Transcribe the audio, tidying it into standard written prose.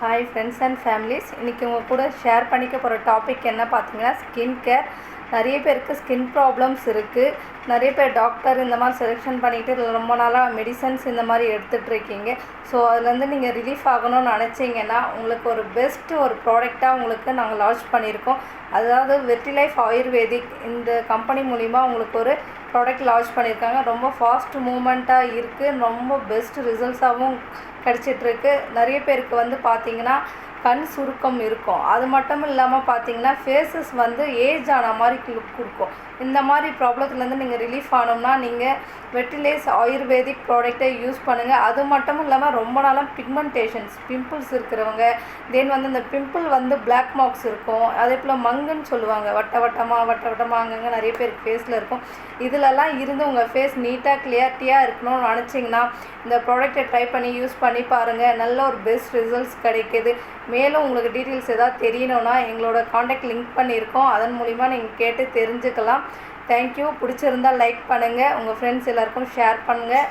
Hi friends and families, இன்றைக்கி உங்கள் கூட ஷேர் பண்ணிக்க போகிற டாபிக் என்ன பார்த்தீங்கன்னா ஸ்கின் கேர். நிறைய பேருக்கு ஸ்கின் ப்ராப்ளம்ஸ் இருக்குது. நிறைய பேர் டாக்டர் இந்த மாதிரி செலெக்ஷன் பண்ணிவிட்டு ரொம்ப நாளாக மெடிசன்ஸ் இந்த மாதிரி எடுத்துகிட்ருக்கீங்க. ஸோ அதுலேருந்து நீங்கள் ரிலீஃப் ஆகணும்னு நினச்சிங்கன்னா உங்களுக்கு ஒரு பெஸ்ட்டு ஒரு ப்ராடக்டாக உங்களுக்கு நாங்கள் லான்ச் பண்ணியிருக்கோம். அதாவது வெற்றிலைஃப் ஆயுர்வேதிக் இந்த கம்பெனி மூலிமா உங்களுக்கு ஒரு ப்ராடக்ட் லான்ச் பண்ணியிருக்காங்க. ரொம்ப ஃபாஸ்ட் மூமெண்ட்டாக இருக்குது, ரொம்ப பெஸ்ட் ரிசல்ட்ஸாகவும் கிடச்சிட்ருக்கு. நிறைய பேருக்கு பார்த்திங்கன்னா கண் சுருக்கம் இருக்கும். அது மட்டும் இல்லாமல் பார்த்திங்கன்னா ஃபேஸஸ் ஏஜ் ஆன மாதிரி லுக் கொடுக்கும். இந்த மாதிரி ப்ராப்ளத்துலேருந்து நீங்கள் ரிலீஃப் ஆனோம்னா நீங்கள் வெற்றிலைஸ் ஆயுர்வேதிக் ப்ராடக்டை யூஸ் பண்ணுங்கள். அது மட்டும் இல்லாமல் ரொம்ப நாளாக பிக்மெண்டேஷன்ஸ் பிம்பிள்ஸ் இருக்கிறவங்க, தென் இந்த பிம்பிள் பிளாக் மார்க்ஸ் இருக்கும். அதே போல் மங்குன்னு சொல்லுவாங்க, வட்டமாக அங்கங்கே நிறைய பேருக்கு ஃபேஸில் இருக்கும். இதிலெல்லாம் இருந்து உங்கள் ஃபேஸ் நீட்டாக கிளியாரிட்டியாக இருக்கணும்னு நினச்சிங்கன்னா இந்த ப்ராடக்டை ட்ரை பண்ணி யூஸ் பண்ணி பாருங்கள். நல்ல ஒரு பெஸ்ட் ரிசல்ட்ஸ் கிடைக்கிது. மேலும் உங்களுக்கு டீட்டெயில்ஸ் எதாவது தெரியணுன்னா எங்களோட காண்டாக்ட் லிங்க் பண்ணியிருக்கோம், அதன் மூலிமா நீங்கள் கேட்டு தெரிஞ்சுக்கலாம். தேங்க்யூ. பிடிச்சிருந்தால் லைக் பண்ணுங்கள், உங்கள் ஃப்ரெண்ட்ஸ் எல்லாருக்கும் ஷேர் பண்ணுங்கள்.